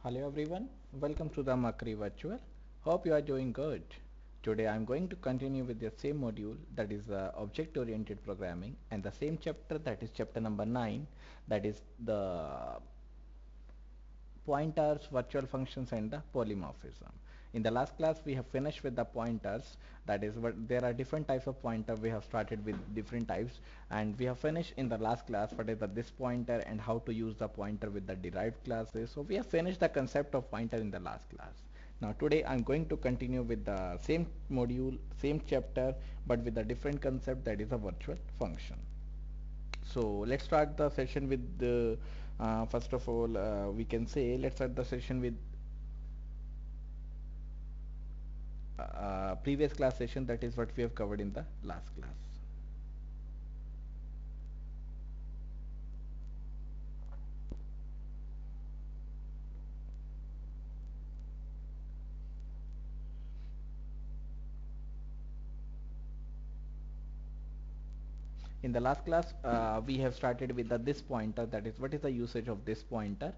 Hello everyone, welcome to the Mercury Virtual. Hope you are doing good. Today I am going to continue with the same module, that is object oriented programming, and the same chapter, that is chapter number 9, that is the pointers, virtual functions, and the polymorphism. In the last class we have finished with the pointers, that is what there are different types of pointer. We have started with different types, and we have finished in the last class what is the this pointer and how to use the pointer with the derived classes. So we have finished the concept of pointer in the last class. Now today I'm going to continue with the same module, same chapter, but with a different concept, that is a virtual function. So let's start the session with the first of all, we can say let's start the session with previous class session, that is what we have covered in the last class. In the last class we have started with the this pointer, that is what is the usage of this pointer.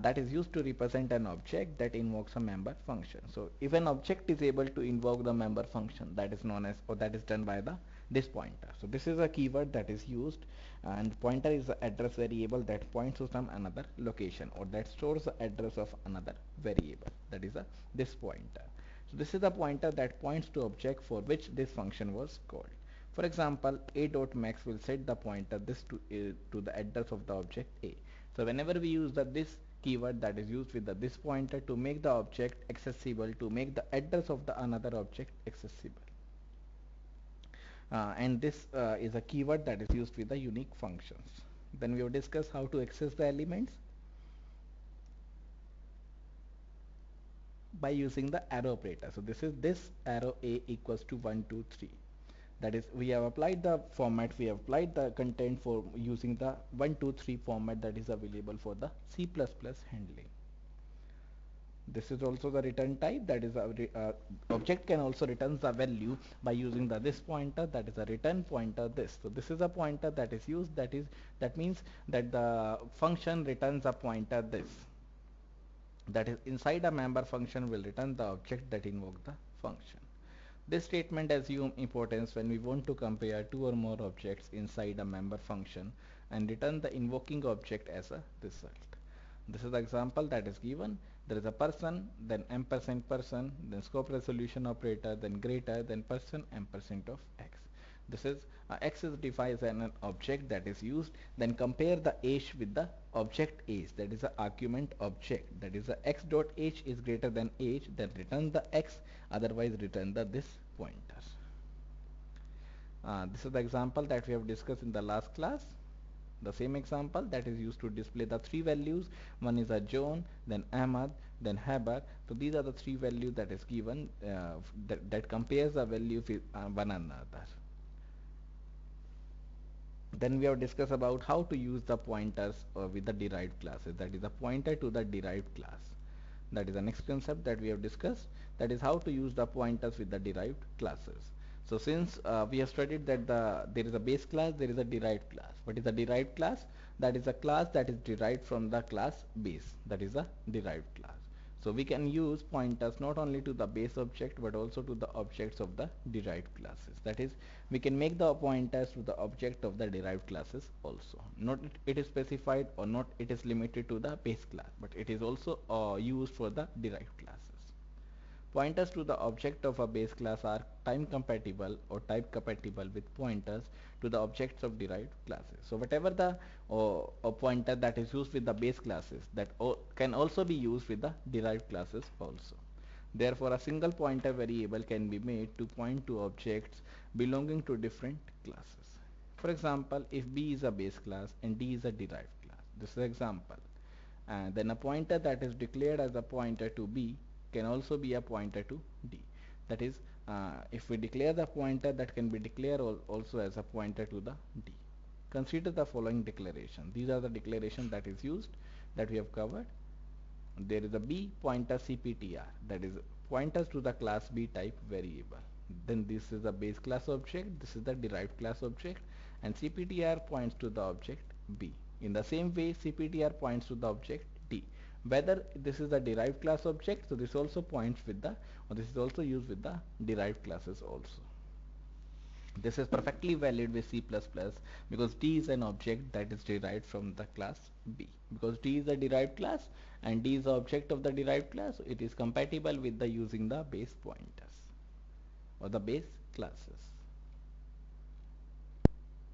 That is used to represent an object that invokes a member function. So if an object is able to invoke the member function, that is known as, or that is done by the this pointer. So this is a keyword that is used, and pointer is the address variable that points to some another location, or that stores the address of another variable, that is a this pointer. So this is the pointer that points to object for which this function was called. For example, a.max will set the pointer this to the address of the object a. So whenever we use the this keyword, that is used with the this pointer to make the object accessible, to make the address of the another object accessible. And this is a keyword that is used with the unique functions. Then we will discuss how to access the elements by using the arrow operator. So this is this arrow a equals to 1 2 3. That is, we have applied the format, we have applied the content for using the 1 2 3 format that is available for the C++ handling. This is also the return type, that is a object can also return the value by using the this pointer, that is a return pointer this. So this is a pointer that is used, that means that the function returns a pointer this, that is inside a member function will return the object that invokes the function. This statement assumes importance when we want to compare two or more objects inside a member function and return the invoking object as a result. This is the example that is given. There is a person, then ampersand person, then scope resolution operator, then greater than person ampersand of x. This is x is defined as an object that is used. Then compare the age with the object age, that is the argument object, that is the x dot age is greater than age, then return the x, otherwise return the this pointer. This is the example that we have discussed in the last class. The same example that is used to display the three values. One is a John, then Ahmad, then Haber. So these are the three values that is given, that compares the value with one another. Then we have discussed about how to use the pointers with the derived classes, that is a pointer to the derived class. That is the next concept that we have discussed, that is how to use the pointers with the derived classes. So since we have studied that there is a base class, there is a derived class. What is a derived class? That is a class that is derived from the class base, that is a derived class. So we can use pointers not only to the base object but also to the objects of the derived classes. That is, we can make the pointers to the object of the derived classes also. Not it is specified, or not it is limited to the base class, but it is also used for the derived classes. Pointers to the object of a base class are time compatible or type compatible with pointers to the objects of derived classes. So whatever the pointer that is used with the base classes, that can also be used with the derived classes also. Therefore, a single pointer variable can be made to point to objects belonging to different classes. For example, if B is a base class and D is a derived class, this is an example. And then a pointer that is declared as a pointer to B can also be a pointer to D. That is, if we declare the pointer, that can be declared also as a pointer to the D. Consider the following declaration. These are the declaration that is used, that we have covered. There is a B pointer CPTR, that is pointers to the class B type variable. Then this is the base class object, this is the derived class object, and CPTR points to the object B. In the same way, CPTR points to the object D. Whether this is the derived class object, so this also points with the, or this is also used with the derived classes also. This is perfectly valid with C++ because D is an object that is derived from the class B. Because D is the derived class and D is the object of the derived class, so it is compatible with the using the base pointers or the base classes.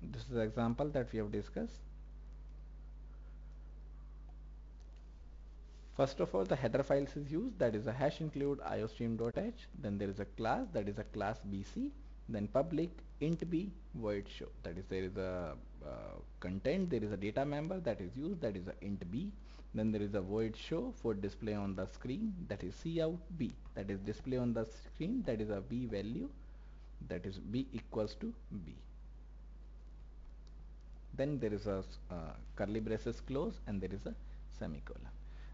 This is the example that we have discussed. First of all, the header files is used, that is a hash include iostream.h. Then there is a class, that is a class BC. Then public int b void show, that is there is a content, there is a data member that is used, that is a int b. Then there is a void show for display on the screen, that is cout b, that is display on the screen, that is a b value, that is b equals to b. Then there is a curly braces close and there is a semicolon.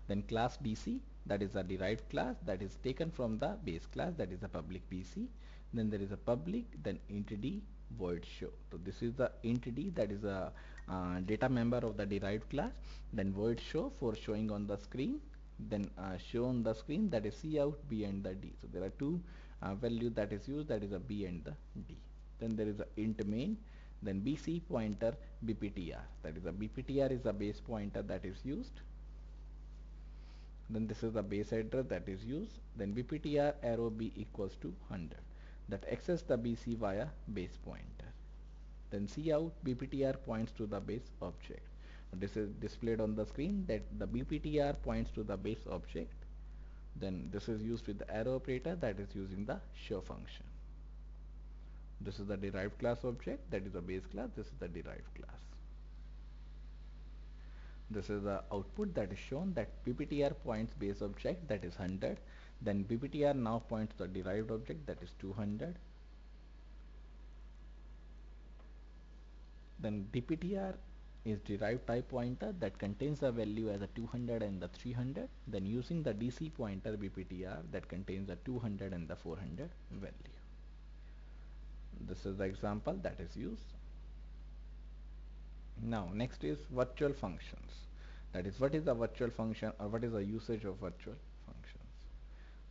Then class BC, that is a derived class that is taken from the base class, that is a public BC. Then there is a public, then int d void show. So this is the int d, that is a data member of the derived class. Then void show for showing on the screen. Then show on the screen, that is cout b and the d. So there are two values that is used, that is a b and the d. Then there is a int main, then bc pointer bptr, that is a bptr is a base pointer that is used. Then this is the base address that is used. Then bptr arrow b equals to 100, that access the bc via base pointer. Then cout bptr points to the base object. This is displayed on the screen, that the bptr points to the base object. Then this is used with the arrow operator, that is using the show function. This is the derived class object, that is a base class, this is the derived class. This is the output that is shown, that bptr points base object, that is 100. Then bptr now points the derived object, that is 200. Then dptr is derived type pointer that contains the value as a 200 and the 300. Then using the dc pointer bptr that contains the 200 and the 400 value. This is the example that is used. Now next is virtual functions. That is, what is a virtual function, or what is the usage of virtual functions?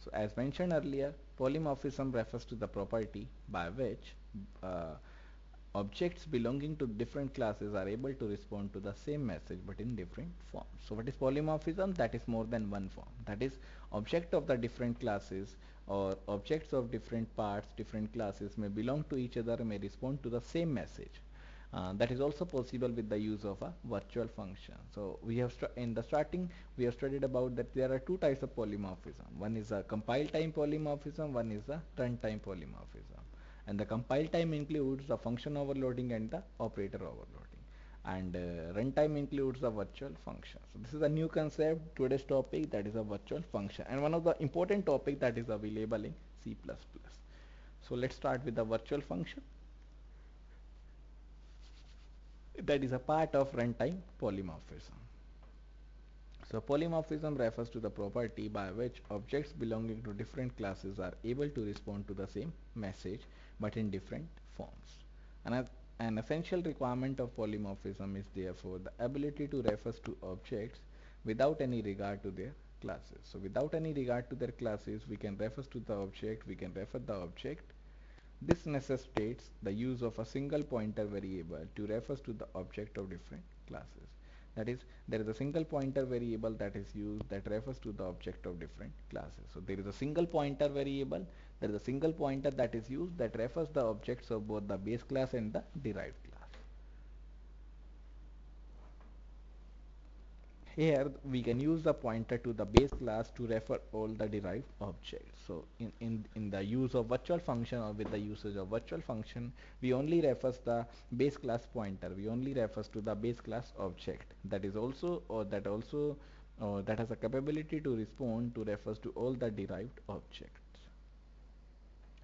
So as mentioned earlier, polymorphism refers to the property by which objects belonging to different classes are able to respond to the same message but in different forms. So what is polymorphism? That is more than one form. That is, object of the different classes or objects of different parts, different classes may belong to each other, may respond to the same message. That is also possible with the use of a virtual function. So we have in the starting we have studied about that there are two types of polymorphism. One is a compile time polymorphism, one is a runtime polymorphism. And the compile time includes the function overloading and the operator overloading. And runtime includes the virtual function. So this is a new concept, today's topic, that is a virtual function, and one of the important topic that is available in C++. So let's start with the virtual function. That is a part of runtime polymorphism. So polymorphism refers to the property by which objects belonging to different classes are able to respond to the same message but in different forms. An essential requirement of polymorphism is therefore the ability to refer to objects without any regard to their classes. So without any regard to their classes, we can refer to the object, we can refer the object. This necessitates the use of a single pointer variable to refer to the object of different classes. That is, there is a single pointer variable that is used that refers to the object of different classes. So there is a single pointer variable, there is a single pointer that is used that refers the objects of both the base class and the derived class. Here we can use the pointer to the base class to refer all the derived objects. So in the use of virtual function, or with the usage of virtual function, we only refers the base class pointer, we only refers to the base class object that is also, or that also that has a capability to respond to refers to all the derived objects.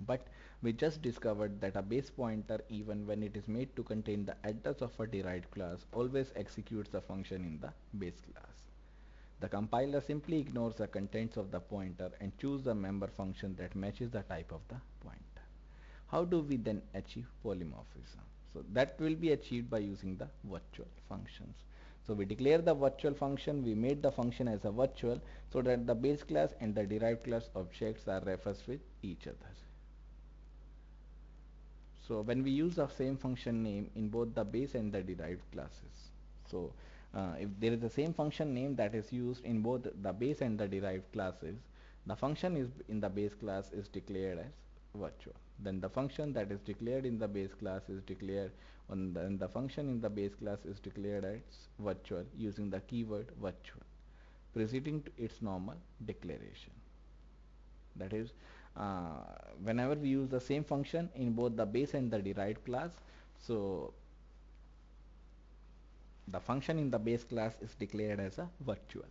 But we just discovered that a base pointer, even when it is made to contain the address of a derived class, always executes the function in the base class. The compiler simply ignores the contents of the pointer and chooses the member function that matches the type of the pointer. How do we then achieve polymorphism? So that will be achieved by using the virtual functions. So we declare the virtual function, we made the function as a virtual so that the base class and the derived class objects are referenced with each other. So when we use the same function name in both the base and the derived classes, so if there is the same function name that is used in both the base and the derived classes, the function is in the base class is declared as virtual. Then the function that is declared in the base class is declared and the function in the base class is declared as virtual using the keyword virtual preceding to its normal declaration. That is, whenever we use the same function in both the base and the derived class, so the function in the base class is declared as a virtual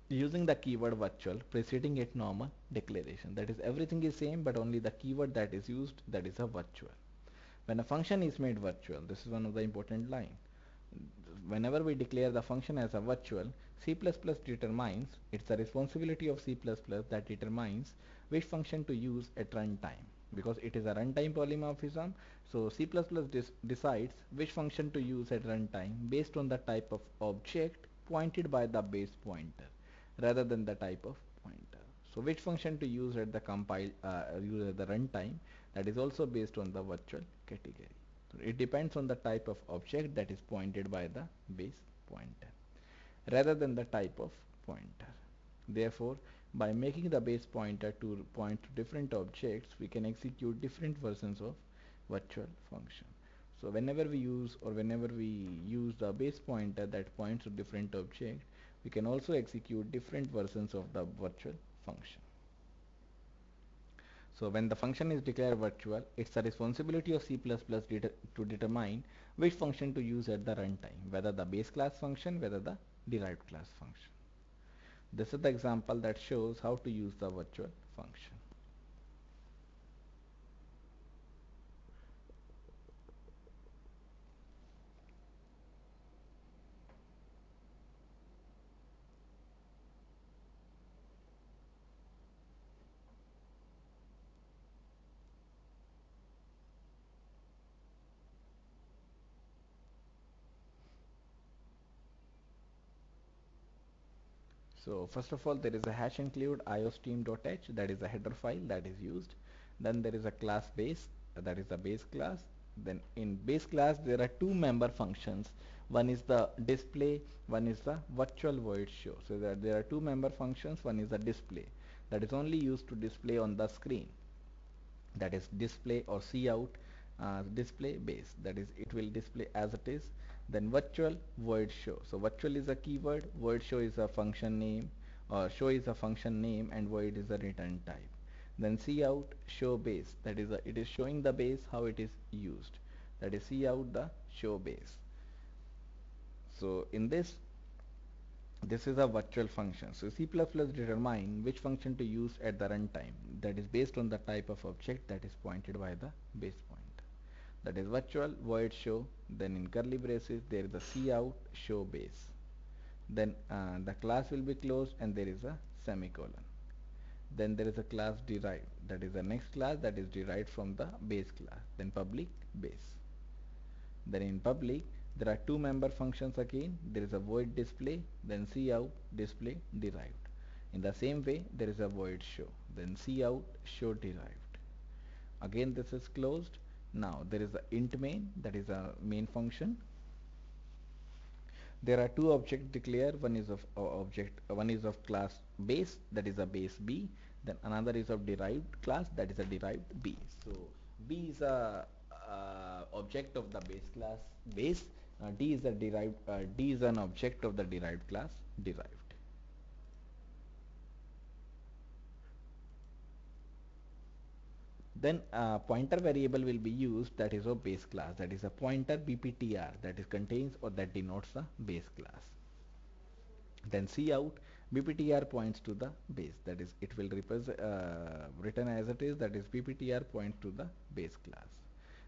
using the keyword virtual preceding its normal declaration. That is, everything is same but only the keyword that is used, that is a virtual. When a function is made virtual, this is one of the important line. Whenever we declare the function as a virtual, C++ determines, it's the responsibility of C++ that determines which function to use at runtime. Because it is a runtime polymorphism, so C++ decides which function to use at runtime based on the type of object pointed by the base pointer rather than the type of pointer. So which function to use at the use at the runtime, that is also based on the virtual category. So it depends on the type of object that is pointed by the base pointer rather than the type of pointer. Therefore, by making the base pointer to point to different objects, we can execute different versions of virtual function. So whenever we use the base pointer that points to different object, we can also execute different versions of the virtual function. So when the function is declared virtual, it's the responsibility of C++ to determine which function to use at the runtime, whether the base class function, whether the derived class function. This is the example that shows how to use the virtual function. So first of all, there is a hash include iostream.h, that is a header file that is used. Then there is a class base, that is the base class. Then in base class there are two member functions. One is the display, one is the virtual void show. So there are two member functions. One is the display, that is only used to display on the screen, that is display or cout display base, that is it will display as it is. Then virtual void show, so virtual is a keyword, void show is a function name, or show is a function name, and void is a return type. Then cout show base, that is it is showing the base how it is used, that is cout the show base. So in this is a virtual function. So C++ determine which function to use at the runtime, that is based on the type of object that is pointed by the base pointer. That is virtual void show, then in curly braces there is a cout show base. Then the class will be closed and there is a semicolon. Then there is a class derived, that is the next class that is derived from the base class. Then public base. Then in public there are two member functions again. There is a void display, then cout display derived. In the same way there is a void show, then cout show derived. Again this is closed. Now there is a int main, that is a main function. There are two objects declared. One is of class base, that is a base B. Then another is of derived class, that is a derived B. So B is a object of the base class base. D is an object of the derived class derived. Then pointer variable will be used, that is of base class, that is a pointer bptr, that is contains or that denotes the base class. Then cout bptr points to the base, that is it will return as it is, that is bptr points to the base class.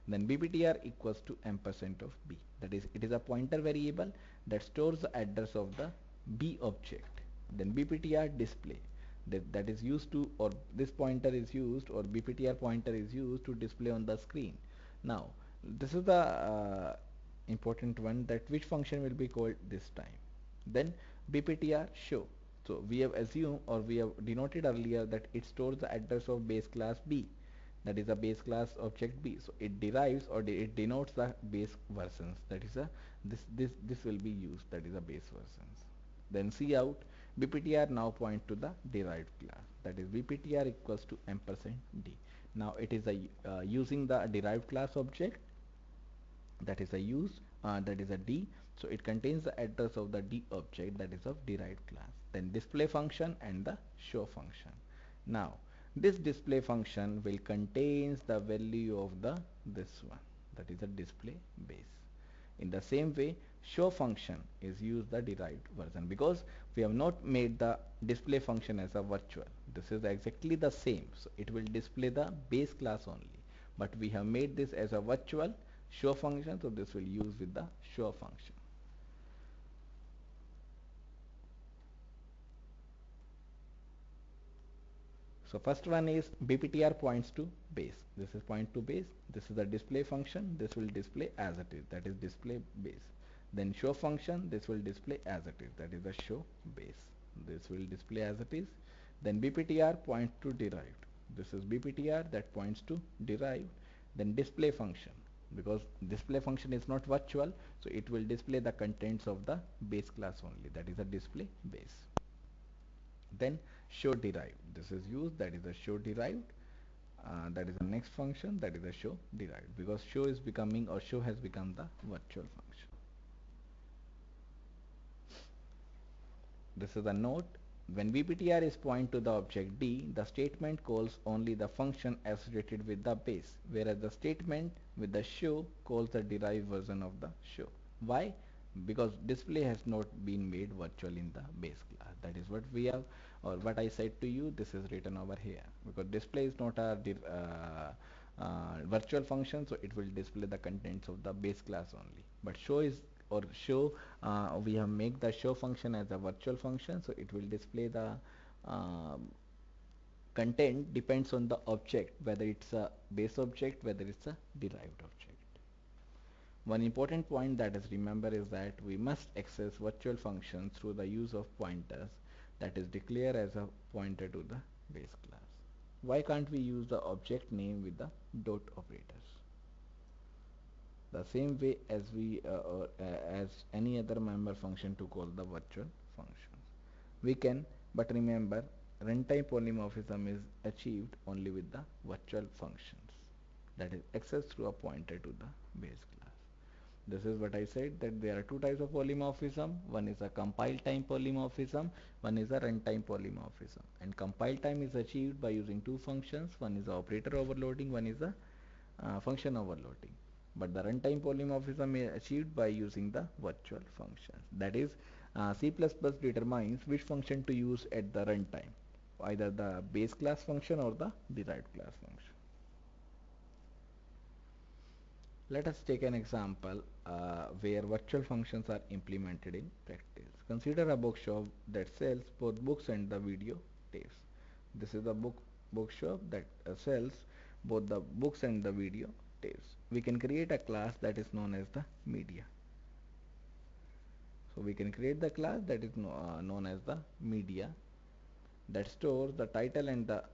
Then bptr equals to ampersand of b, that is it is a pointer variable that stores the address of the b object. Then bptr display, that is used to, or this pointer is used, or bptr pointer is used to display on the screen. Now this is the important one, that which function will be called this time. Then bptr show. So we have assumed, or we have denoted earlier, that it stores the address of base class B, that is a base class object B. So it derives, or it denotes the base versions, that is a this will be used, that is a base versions. Then cout bptr now point to the derived class, that is bptr equals to ampersand d. Now it is a using the derived class object, that is a use, that is a d. So it contains the address of the d object, that is of derived class. Then display function and the show function. Now this display function will contains the value of the this one, that is a display base. In the same way, show function is used the derived version, because we have not made the display function as a virtual. This is exactly the same, so it will display the base class only, but we have made this as a virtual show function, so this will use with the show function. So first one is bptr points to base. This is point to base. This is the display function. This will display as it is, that is display base. Then show function, this will display as it is, that is the show base. This will display as it is. Then bptr points to derived. This is bptr that points to derived. Then display function, because display function is not virtual, so it will display the contents of the base class only, that is a display base. Then show derived, this is used, that is a show derived. That is the next function, that is a show derived, because show is becoming, or show has become the virtual function. This is a note. When bptr is point to the object d, the statement calls only the function associated with the base, whereas the statement with the show calls the derived version of the show. Why? Because display has not been made virtual in the base class. That is what we have, or what I said to you, this is written over here, because display is not a virtual function, so it will display the contents of the base class only. But show is, or show, we have make the show function as a virtual function, so it will display the content depends on the object, whether it's a base object, whether it's a derived object. One important point that is remember is that we must access virtual functions through the use of pointers, that is declare as a pointer to the base class. Why can't we use the object name with the dot operators? The same way as we as any other member function to call the virtual functions. We can, but remember, runtime polymorphism is achieved only with the virtual functions, that is accessed through a pointer to the base class. This is what I said, that there are two types of polymorphism. One is a compile time polymorphism, one is a runtime polymorphism. And compile time is achieved by using two functions. One is operator overloading, one is a function overloading. But the runtime polymorphism is achieved by using the virtual functions. That is, C++ determines which function to use at the runtime, either the base class function or the derived class function. Let us take an example where virtual functions are implemented in practice. Consider a bookshop that sells both books and the video tapes. This is a bookshop that sells both the books and the video tapes. We can create a class that is known as the media. So we can create the class that is known as the media, that stores the title and the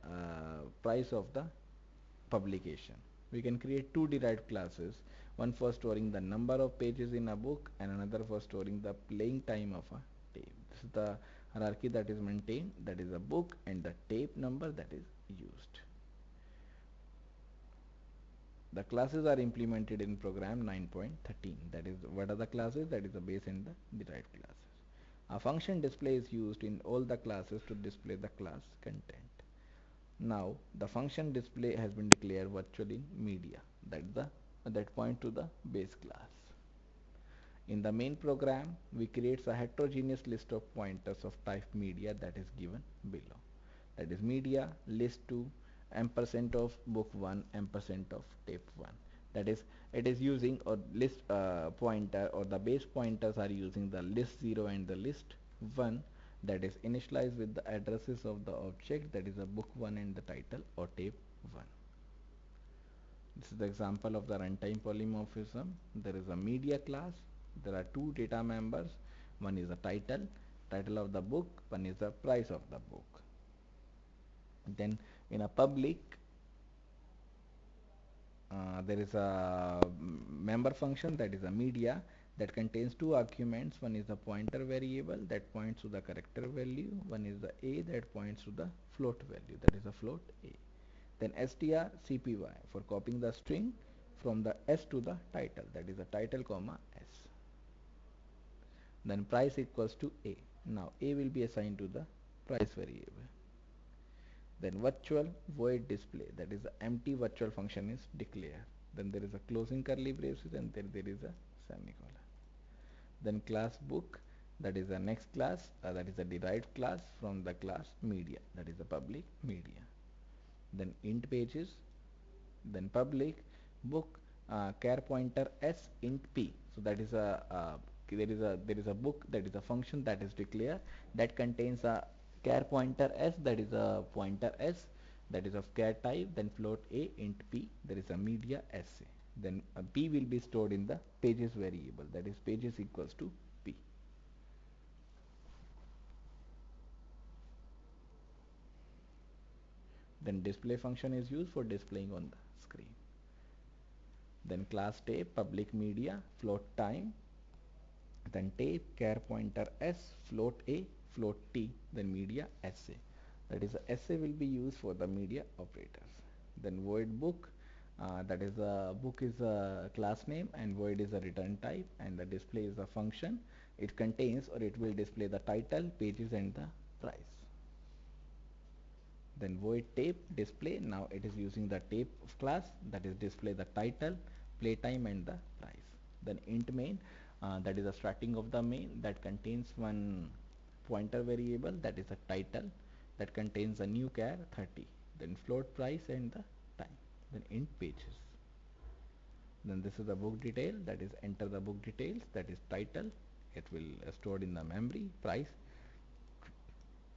price of the publication. We can create two derived classes, one for storing the number of pages in a book and another for storing the playing time of a tape. This is the hierarchy that is maintained, that is a book and the tape number that is used. The classes are implemented in program 9.13. That is, what are the classes? That is the base and the derived classes. A function display is used in all the classes to display the class content. Now the function display has been declared virtual in media, that point to the base class. In the main program, we create a heterogeneous list of pointers of type media that is given below. That is media list 2 ampersand of book 1 ampersand of tape 1. That is, it is using, or list pointer, or the base pointers are using the list 0 and the list 1, that is initialized with the addresses of the object, that is a book 1 and the title or tape 1. This is the example of the runtime polymorphism. There is a media class. There are two data members. One is the title of the book. One is the price of the book. Then in a public, there is a member function, that is a media, that contains two arguments. One is the pointer variable that points to the character value. One is the a that points to the float value, that is a float a. Then strcpy for copying the string from the s to the title, that is a title comma s. Then price equals to a. Now a will be assigned to the price variable. Then virtual void display, that is the empty virtual function is declared. Then there is a closing curly braces and then there is a semicolon. Then class book, that is the next class, that is a derived class from the class media, that is the public media. Then int pages, then public book char pointer s int p. So that is a there is a book, that is a function that is declared, that contains a char pointer s, that is a pointer s, that is of char type. Then float a int p, there is a media essay. Then p will be stored in the pages variable, that is pages equals to p. Then display function is used for displaying on the screen. Then class tape public media float time, then tape char pointer s float a float t, then media essay, that is essay will be used for the media operators. Then void book, that is a book is a class name and void is a return type, and the display is a function. It contains or it will display the title, pages and the price. Then void tape display, now it is using the tape class, that is display the title, playtime and the price. Then int main, that is the starting of the main, that contains one pointer variable, that is a title, that contains a new char 30. Then float price and the time. Then int pages. Then this is the book detail, that is enter the book details, that is title, it will stored in the memory, price,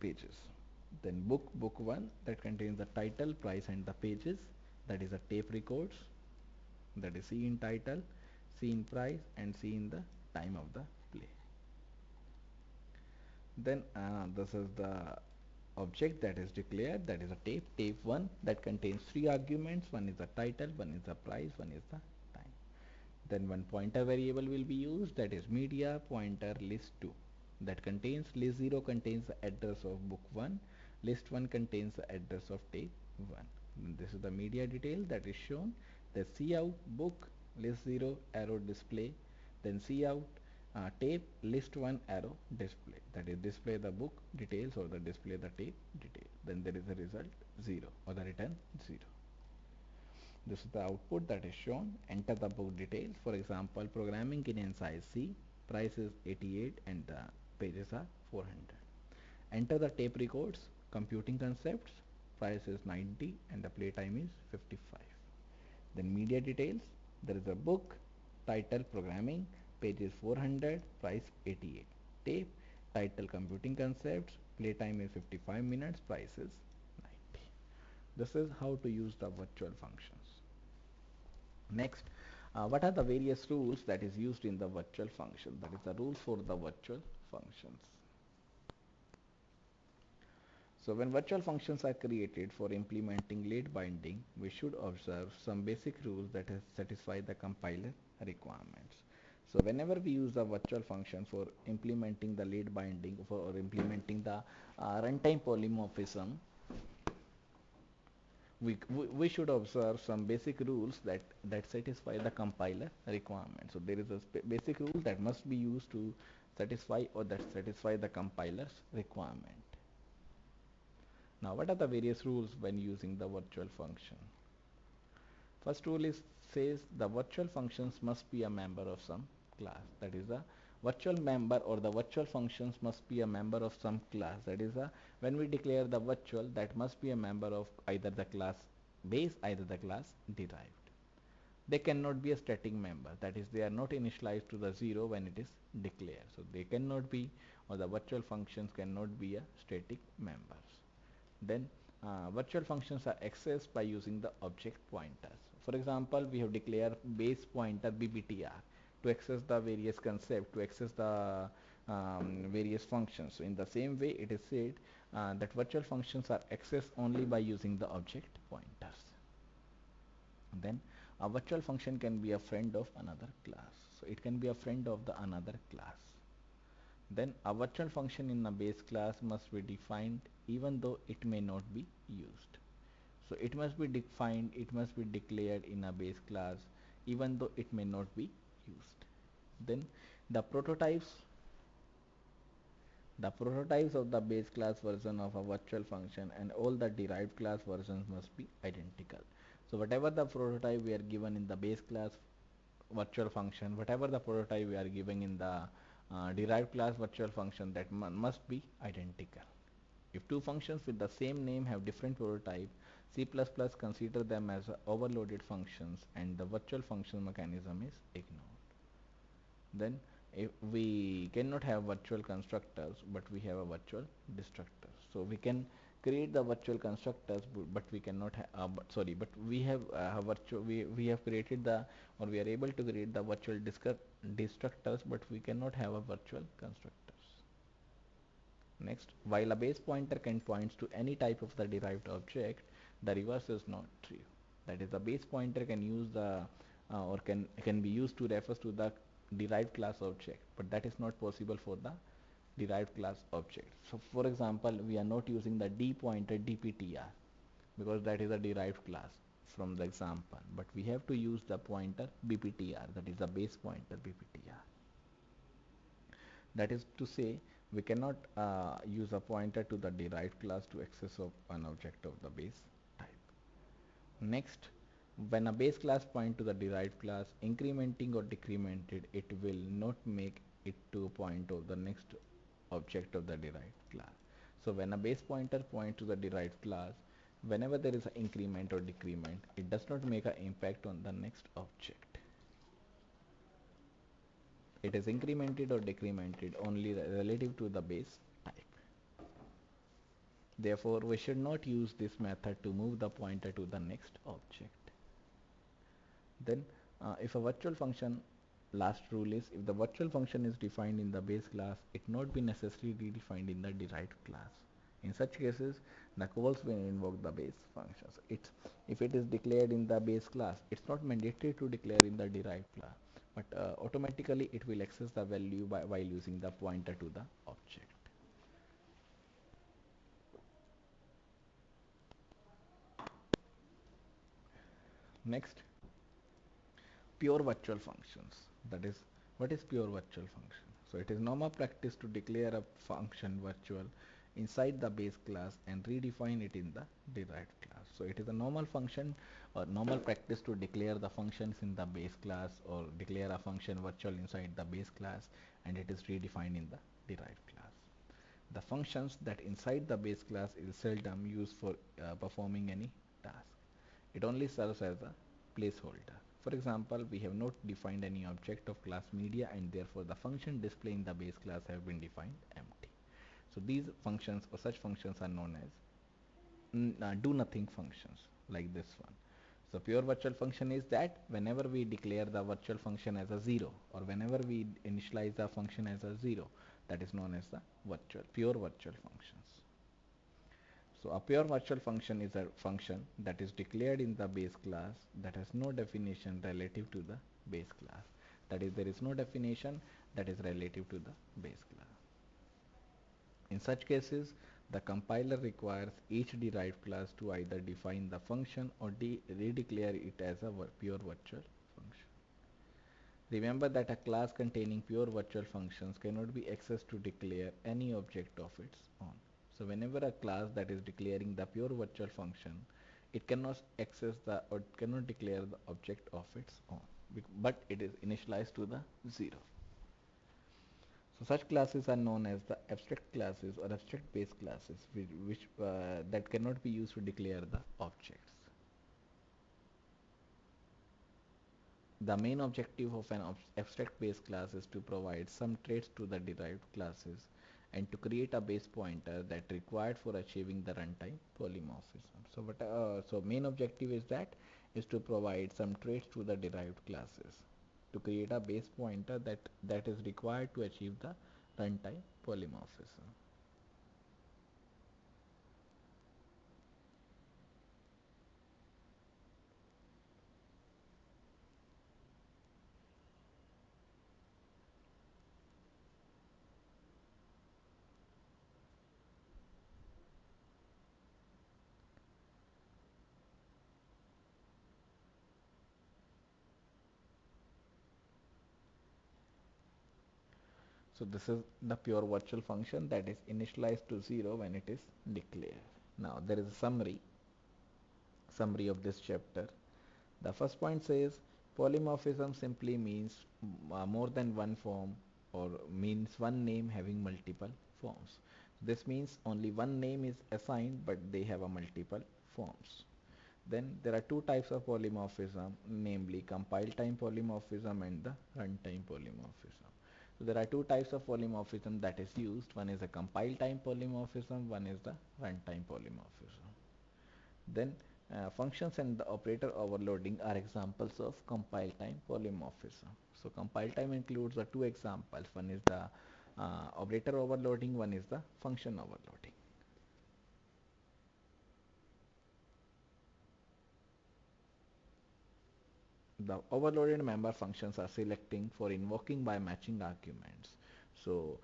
pages. Then book 1, that contains the title, price and the pages, that is a tape records, that is C in title, C in price and C in the time of the play. Then this is the object that is declared, that is a tape 1, that contains three arguments. One is the title, one is the price, one is the time. Then one pointer variable will be used, that is media pointer list 2, that contains list 0 contains the address of book 1, list 1 contains the address of tape 1. And this is the media detail that is shown, the cout book list 0 arrow display, then cout tape list 1 arrow display, that is display the book details or the display the tape detail. Then there is a result 0 or the return 0. This is the output that is shown. Enter the book details. For example, programming in size C, price is 88 and the pages are 400. Enter the tape records, computing concepts, price is 90 and the playtime is 55. Then media details, there is a book, title programming, page is 400, price 88. Tape, title computing concepts, playtime is 55 minutes, price is 90. This is how to use the virtual functions. Next, what are the various rules that is used in the virtual function? That is the rules for the virtual functions. So when virtual functions are created for implementing late binding, we should observe some basic rules that satisfy the compiler requirements. So whenever we use the virtual function for implementing the late binding or implementing the runtime polymorphism, we should observe some basic rules that satisfy the compiler requirement. So there is a basic rule that must be used to satisfy or that satisfy the compiler's requirement. Now what are the various rules when using the virtual function? First rule is says the virtual functions must be a member of some class, that is a virtual member or the virtual functions must be a member of some class, that is a when we declare the virtual, that must be a member of either the class base, either the class derived. They cannot be a static member, that is they are not initialized to the 0 when it is declared, so they cannot be, or the virtual functions cannot be a static members. Then virtual functions are accessed by using the object pointers. For example, we have declared base pointer BBTR to access the various concept, to access the various functions. So in the same way, it is said that virtual functions are accessed only by using the object pointers. Then a virtual function can be a friend of another class. So it can be a friend of the another class. Then a virtual function in a base class must be defined even though it may not be used. So it must be defined, it must be declared in a base class even though it may not be used. Then the prototypes of the base class version of a virtual function and all the derived class versions must be identical. So whatever the prototype we are given in the base class virtual function, whatever the prototype we are giving in the derived class virtual function, that must be identical. If two functions with the same name have different prototype, C++ consider them as overloaded functions and the virtual function mechanism is ignored. Then if we cannot have virtual constructors, but we have a virtual destructors. So we can create the virtual constructors, but we cannot but we have we have created the, or we are able to create the virtual destructors, but we cannot have a virtual constructors. Next, while a base pointer can point to any type of the derived object, the reverse is not true. That is, the base pointer can use the or can be used to refer to the derived class object, but that is not possible for the derived class object. So for example, we are not using the D pointer DPTR because that is a derived class from the example, but we have to use the pointer BPTR, that is the base pointer BPTR. That is to say, we cannot use a pointer to the derived class to access of an object of the base type. Next, when a base class point to the derived class, incrementing or decremented, it will not make it to point of the next object of the derived class. So when a base pointer points to the derived class, whenever there is an increment or decrement, it does not make an impact on the next object. It is incremented or decremented only relative to the base type. Therefore, we should not use this method to move the pointer to the next object. Then if a virtual function, last rule is, if the virtual function is defined in the base class, it not be necessarily defined in the derived class. In such cases, the calls will invoke the base functions. If it is declared in the base class, it's not mandatory to declare in the derived class, but automatically it will access the value while using the pointer to the object. Next, pure virtual functions. That is, what is pure virtual function? So it is normal practice to declare a function virtual inside the base class and redefine it in the derived class. So it is a normal function or normal practice to declare the functions in the base class or declare a function virtual inside the base class, and it is redefined in the derived class. The functions that inside the base class is seldom used for performing any task. It only serves as a placeholder. For example, we have not defined any object of class media, and therefore the function display in the base class have been defined empty. So these functions or such functions are known as do nothing functions, like this one. So pure virtual function is that whenever we declare the virtual function as a 0, or whenever we initialize the function as a 0, that is known as the pure virtual functions. So a pure virtual function is a function that is declared in the base class that has no definition relative to the base class. That is, there is no definition that is relative to the base class. In such cases, the compiler requires each derived class to either define the function or redeclare it as a pure virtual function. Remember that a class containing pure virtual functions cannot be accessed to declare any object of its own. So whenever a class that is declaring the pure virtual function, it cannot access the or cannot declare the object of its own, but it is initialized to the 0. So such classes are known as the abstract classes or abstract base classes, which that cannot be used to declare the objects. The main objective of an abstract base class is to provide some traits to the derived classes and to create a base pointer that required for achieving the runtime polymorphism. So main objective is that is to provide some traits to the derived classes to create a base pointer that is required to achieve the runtime polymorphism. So this is the pure virtual function that is initialized to 0 when it is declared. Now there is a summary of this chapter. The first point says polymorphism simply means more than one form, or means one name having multiple forms. This means only one name is assigned but they have a multiple forms. Then there are two types of polymorphism, namely compile time polymorphism and the runtime polymorphism. So there are two types of polymorphism that is used. One is a compile time polymorphism, one is the runtime polymorphism. Then functions and the operator overloading are examples of compile time polymorphism. So compile time includes the two examples. One is the operator overloading, one is the function overloading. The overloaded member functions are selecting for invoking by matching arguments. So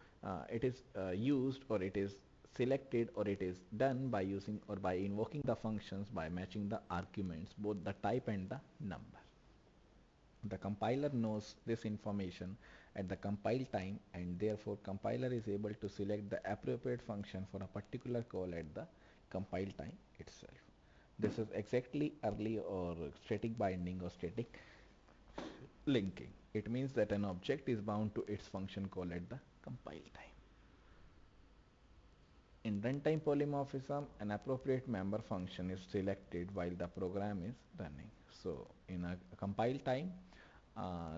it is used, or it is selected, or it is done by using or by invoking the functions by matching the arguments, both the type and the number. The compiler knows this information at the compile time, and therefore compiler is able to select the appropriate function for a particular call at the compile time itself. This is exactly early or static binding or static linking. It means that an object is bound to its function call at the compile time. In runtime polymorphism, an appropriate member function is selected while the program is running. So in a compile time,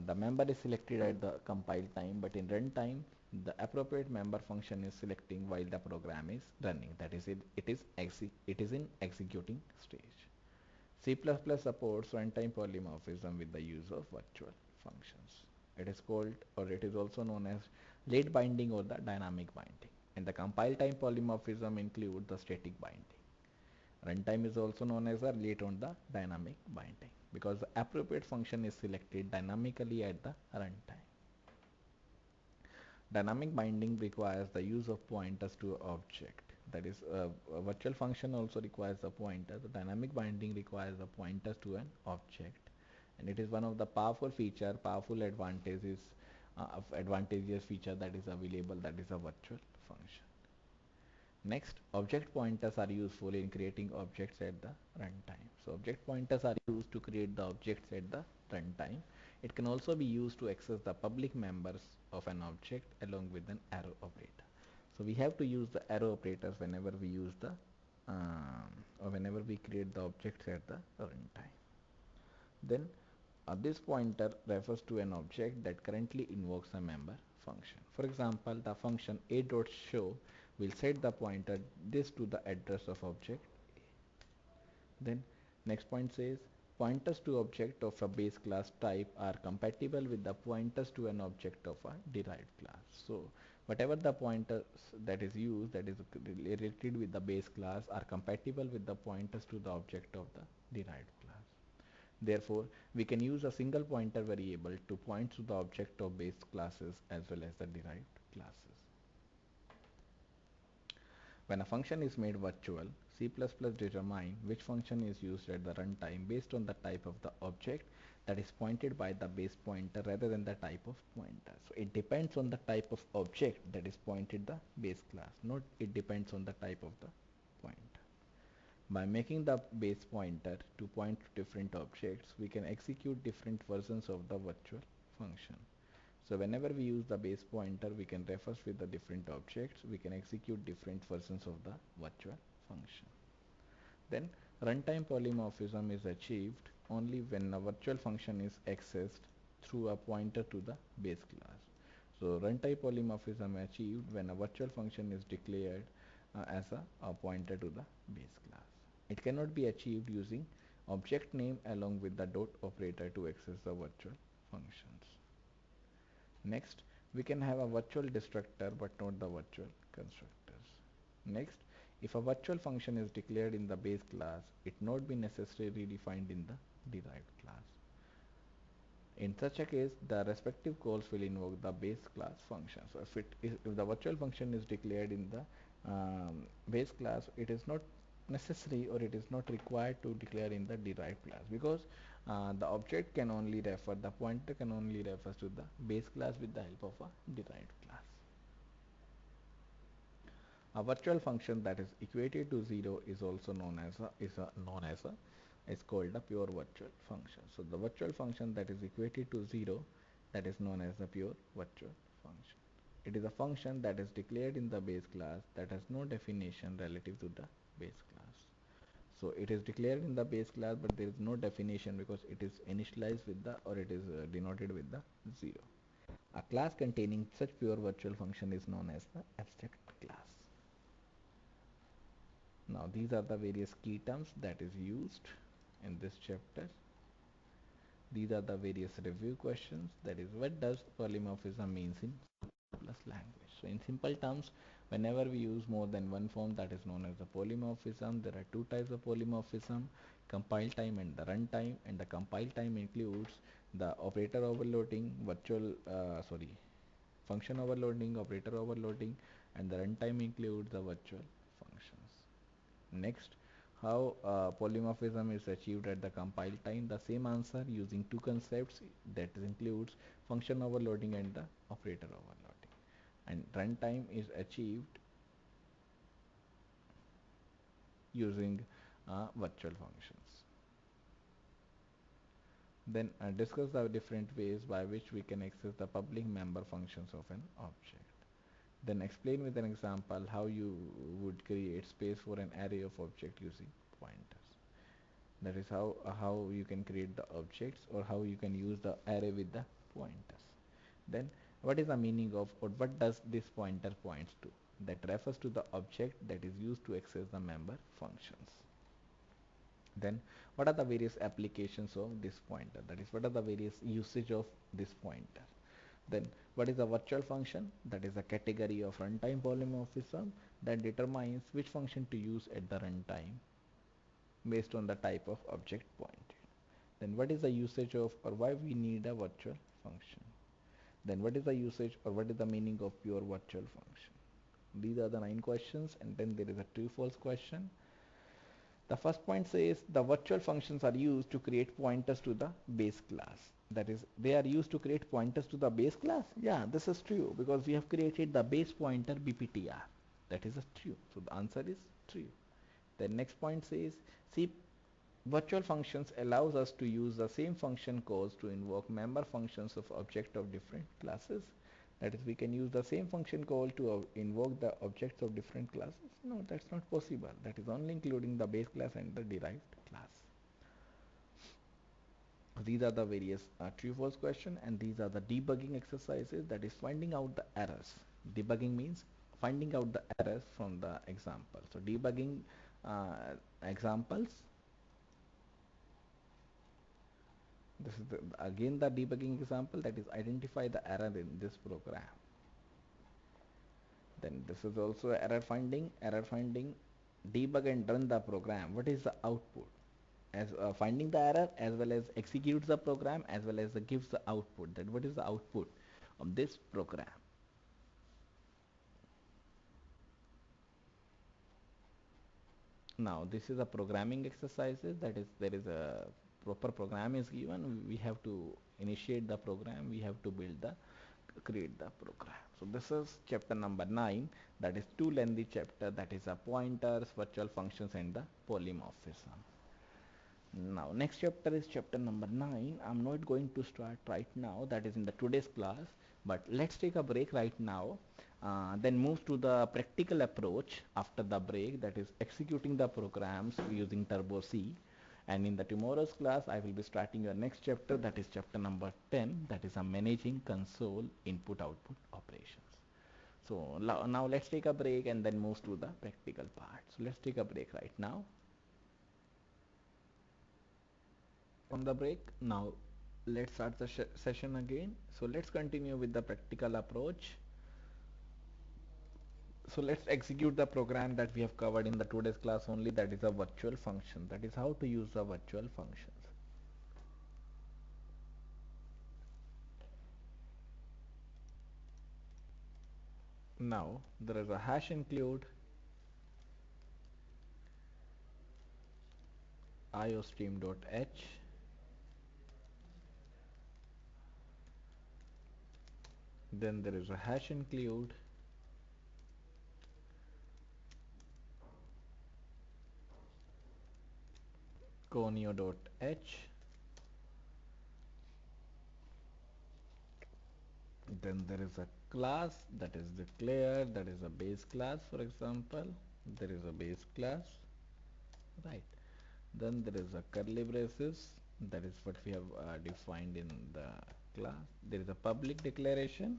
the member is selected at the compile time, but in runtime, the appropriate member function is selecting while the program is running. That is, it is in executing stage. C++ supports runtime polymorphism with the use of virtual functions. It is called, or it is also known as late binding or the dynamic binding. And the compile time polymorphism includes the static binding. Runtime is also known as a late on the dynamic binding because the appropriate function is selected dynamically at the runtime. Dynamic binding requires the use of pointers to object. That is, a virtual function also requires a pointer. The dynamic binding requires the pointers to an object, and it is one of the powerful advantageous feature that is available. That is a virtual function. Next, object pointers are useful in creating objects at the runtime. So object pointers are used to create the objects at the runtime. It can also be used to access the public members of an object along with an arrow operator. So we have to use the arrow operators whenever we use the or whenever we create the objects at the runtime. Then this pointer refers to an object that currently invokes a member function. For example, the function a.show will set the pointer this to the address of object A. Then next point says pointers to object of a base class type are compatible with the pointers to an object of a derived class. So whatever the pointers that is used that is related with the base class are compatible with the pointers to the object of the derived class. Therefore, we can use a single pointer variable to point to the object of base classes as well as the derived classes. When a function is made virtual, C++ determines which function is used at the runtime based on the type of the object that is pointed by the base pointer rather than the type of pointer. So it depends on the type of object that is pointed the base class, not it depends on the type of the pointer. By making the base pointer to point to different objects, we can execute different versions of the virtual function. So whenever we use the base pointer, we can reference with the different objects. We can execute different versions of the virtual function. Then runtime polymorphism is achieved only when a virtual function is accessed through a pointer to the base class. So runtime polymorphism is achieved when a virtual function is declared as a pointer to the base class. It cannot be achieved using object name along with the dot operator to access the virtual functions. Next, we can have a virtual destructor but not the virtual constructors. Next, if a virtual function is declared in the base class, it not be necessarily defined in the derived class. In such a case, the respective calls will invoke the base class function. So if the virtual function is declared in the base class, it is not necessary or it is not required to declare in the derived class, because the object can only refer, the pointer can only refer to the base class with the help of a derived class. A virtual function that is equated to 0 is also known as is called a pure virtual function. So the virtual function that is equated to 0, that is known as the pure virtual function. It is a function that is declared in the base class that has no definition relative to the base class. So it is declared in the base class, but there is no definition because it is initialized with the, or it is denoted with the 0. A class containing such pure virtual function is known as the abstract class. Now these are the various key terms that is used in this chapter. These are the various review questions, that is, what does polymorphism means in plus language. So in simple terms, whenever we use more than one form, that is known as the polymorphism. There are two types of polymorphism: compile time and the run time. And the compile time includes the operator overloading, function overloading, operator overloading, and the runtime includes the virtual functions. Next, how polymorphism is achieved at the compile time. The same answer using two concepts, that includes function overloading and the operator overloading. And runtime is achieved using virtual functions. Then discuss the different ways by which we can access the public member functions of an object. Then explain with an example how you would create space for an array of objects using pointers. That is how you can create the objects, or how you can use the array with the pointers. Then what is the meaning of, or what does this pointer points to? That refers to the object that is used to access the member functions. Then what are the various applications of this pointer? That is, what are the various usage of this pointer? Then what is a virtual function? That is a category of runtime polymorphism that determines which function to use at the runtime based on the type of object pointed. Then what is the usage of, or why we need a virtual function? Then what is the usage, or what is the meaning of pure virtual function? These are the 9 questions, and then there is a true false question. The first point says the virtual functions are used to create pointers to the base class. That is, they are used to create pointers to the base class. Yeah, this is true, because we have created the base pointer BPTR. That is true. So the answer is true. The next point says, see, virtual functions allows us to use the same function calls to invoke member functions of object of different classes. That is, we can use the same function call to invoke the objects of different classes. No, that's not possible. That is only including the base class and the derived class. These are the various true false question, and these are the debugging exercises, that is finding out the errors. Debugging means finding out the errors from the example. So debugging examples. This is again the debugging example, that is identify the error in this program. Then this is also error finding, debug and run the program. What is the output? As finding the error, as well as executes the program, as well as gives the output. That what is the output of this program? Now this is a programming exercises, that is, there is a proper program is given. We have to initiate the program, we have to create the program. So this is chapter number 9, that is too lengthy chapter, that is a pointers, virtual functions, and the polymorphism. Now next chapter is chapter number 9. I'm not going to start right now, that is in the today's class, but let's take a break right now, then move to the practical approach after the break, that is executing the programs using Turbo C. And in the tomorrow's class I will be starting your next chapter, that is chapter number 10, that is a managing console input output operations. So now let's take a break and then move to the practical part. So let's take a break right now. from the break. Now let's start the session again. So let's continue with the practical approach. So let's execute the program that we have covered in the today's class only, that is a virtual function. That is how to use the virtual functions. Now there is a hash include iostream.h, then there is a hash include conio.h, then there is a class that is declared, that is a base class. For example, there is a base class, right? Then there is a curly braces, that is what we have defined in the class. There is a public declaration,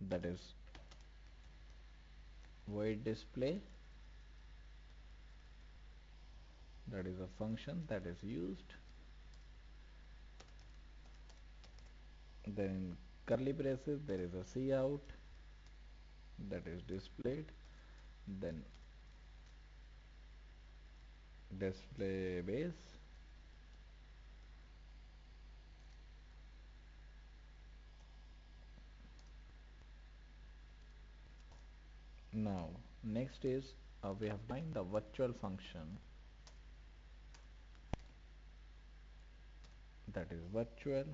that is void display, that is a function that is used. Then in curly braces there is a cout, that is displayed. Then display base, now next is we have defined the virtual function, that is virtual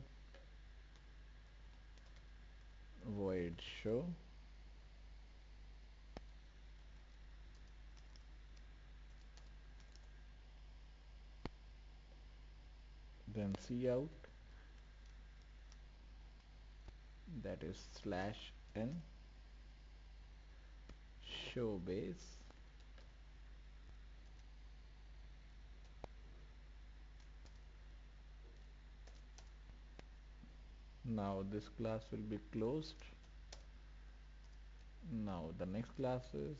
void show, then cout, that is slash n show base. Now this class will be closed. Now the next class is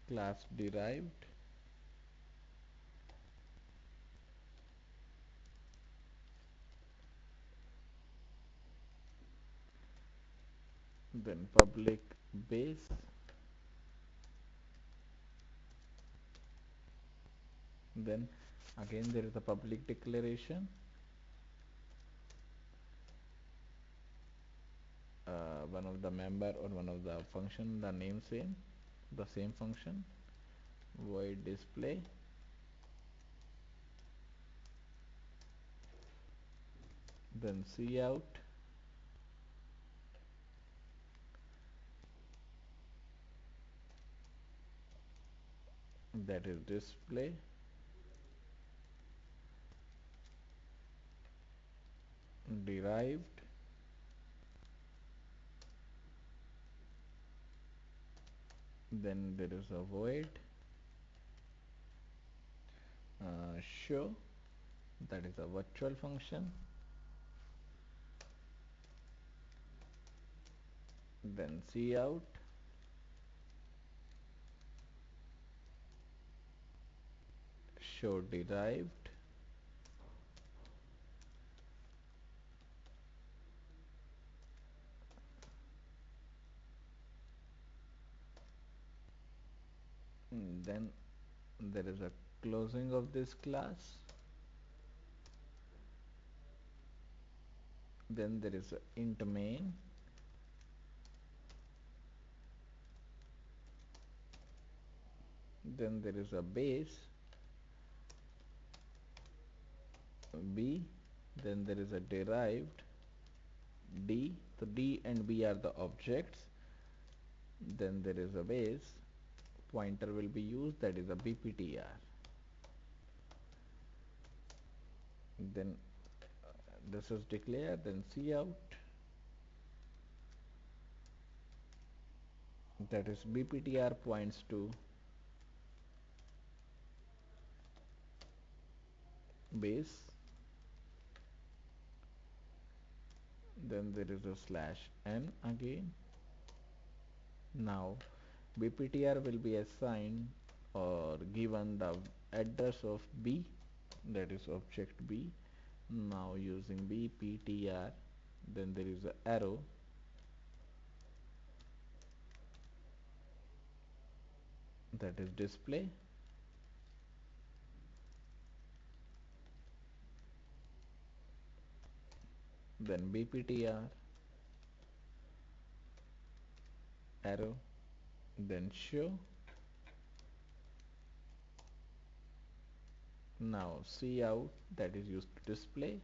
class derived, then public base, then again there is a public declaration, one of the member or one of the function, the name same, the same function, void display, then cout, that is display, derived, then there is a void show, that is a virtual function, then cout, show derived, then there is a closing of this class, then there is a int main, then there is a base b, then there is a derived d, so d and b are the objects, then there is a base pointer will be used, that is a bptr, then this is declared, then cout, that is bptr points to base, then there is a slash n again. Now bptr will be assigned or given the address of b, that is object b, Now using BPTR, then there is a arrow, that is display, then BPTR, arrow, then show. Now see out, that is used to display.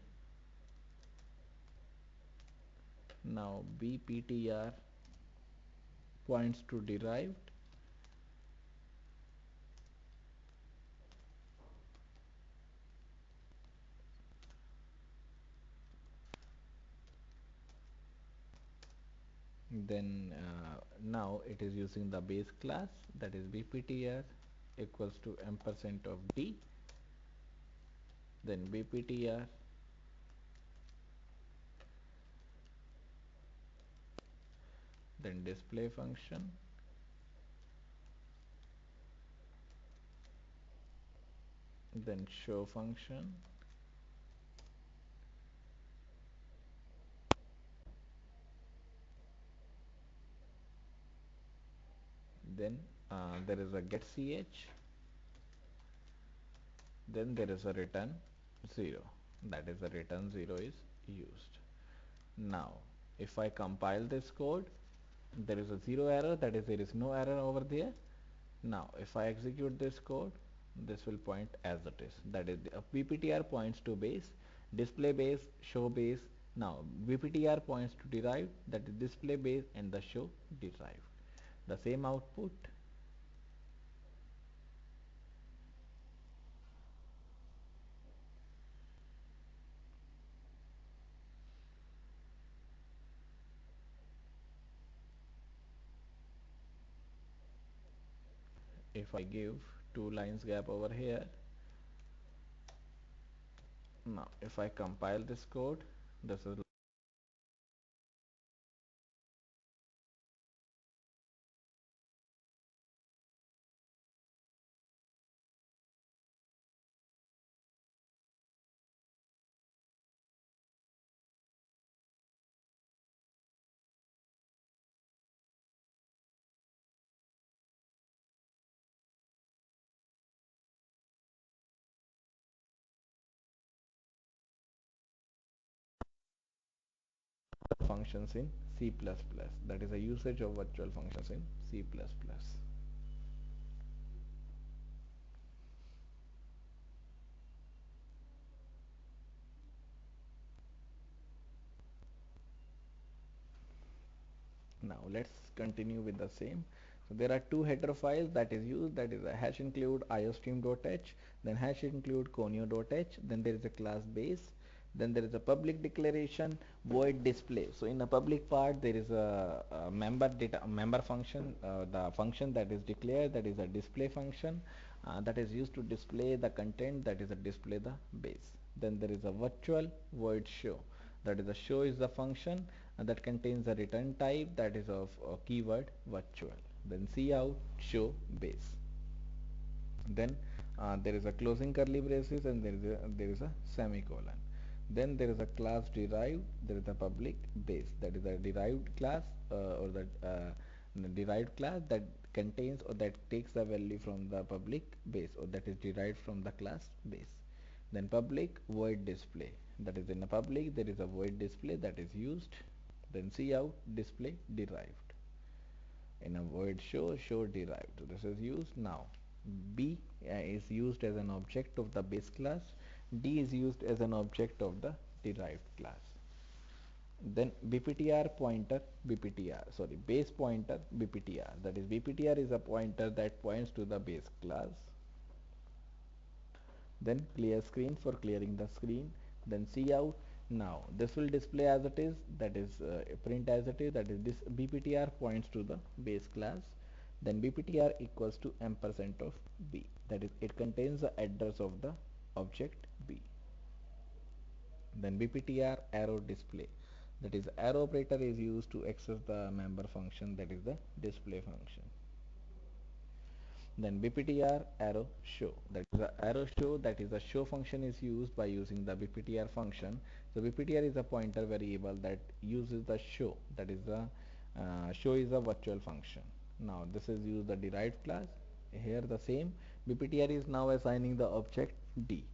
Now BPTR points to derived, then now it is using the base class, that is BPTR equals to ampersand of D, then BPTR, then display function, then show function, then there is a get ch, then there is a return 0, that is the return 0 is used. Now if I compile this code, there is a 0 error, that is there is no error over there. Now if I execute this code, this will point as it is, that is the BPTR points to base, display base, show base. Now BPTR points to derived, that is display base and the show derived. The same output. If I give 2 lines gap over here, now if I compile this code, this is functions in C++, that is a usage of virtual functions in C++. Now let's continue with the same. So there are two header files that is used, that is a hash include iostream.h, then hash include conio.h, then there is a class base, then there is a public declaration void display. So in the public part there is a member function, the function that is declared, that is a display function, that is used to display the content, that is a display the base. Then there is a virtual void show, that is the show is the function that contains a return type, that is of keyword virtual. Then cout show base. Then there is a closing curly braces and there is a semicolon. Then there is a class derived, there is a public base, that is a derived class, or the derived class that contains or that takes the value from the public base, or that is derived from the class base. Then public void display, that is in a public there is a void display that is used. Then cout display derived. In a void show derived. So this is used. Now B is used as an object of the base class, D is used as an object of the derived class. Then BPTR pointer, base pointer BPTR, that is BPTR is a pointer that points to the base class. Then clear screen for clearing the screen, then cout. Now this will display as it is, that is print as it is, that is this BPTR points to the base class. Then BPTR equals to ampersand of B, that is it contains the address of the object B. Then BPTR arrow display, that is arrow operator is used to access the member function, that is the display function. Then BPTR arrow show, that is the arrow show, that is the show function is used by using the BPTR function. So BPTR is a pointer variable that uses the show, that is the show is a virtual function. Now this is use the derived class. Here the same BPTR is now assigning the object D.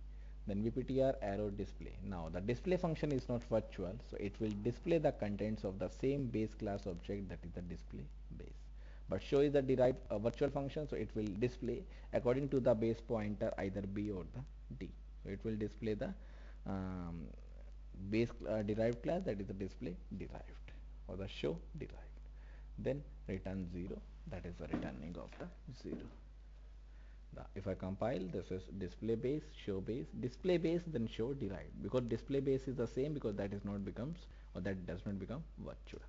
Then BPTR arrow display. Now the display function is not virtual, so it will display the contents of the same base class object, that is the display base. But show is a derived virtual function, so it will display according to the base pointer either B or the D. So it will display the um, base derived class, that is the display derived, or the show derived. Then return 0, that is the returning of the 0. If I compile, this is display base, show base, display base, then show derived, because display base is the same, because that is not becomes, or that does not become virtual.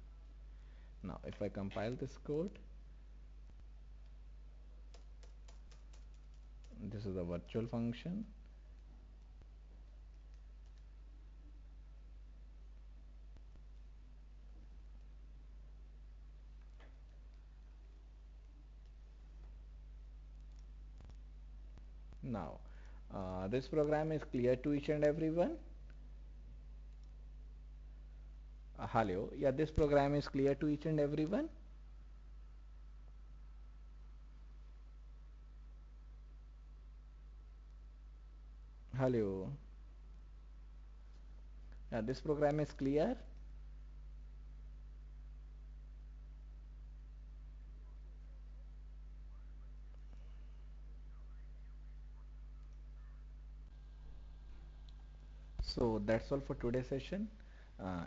Now if I compile this code, this is a virtual function. Now this program is clear to each and everyone. Hello, yeah, this program is clear to each and everyone. Hello, yeah, this program is clear. So that's all for today's session.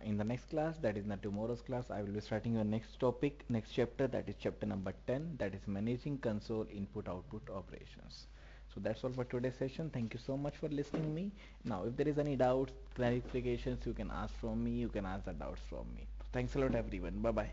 In the next class, that is not tomorrow's class, I will be starting your next topic, next chapter, that is chapter number 10, that is managing console input output operations. So that's all for today's session. Thank you so much for listening me. Now if there is any doubts, clarifications, you can ask from me, you can ask the doubts from me. Thanks a lot everyone. Bye bye.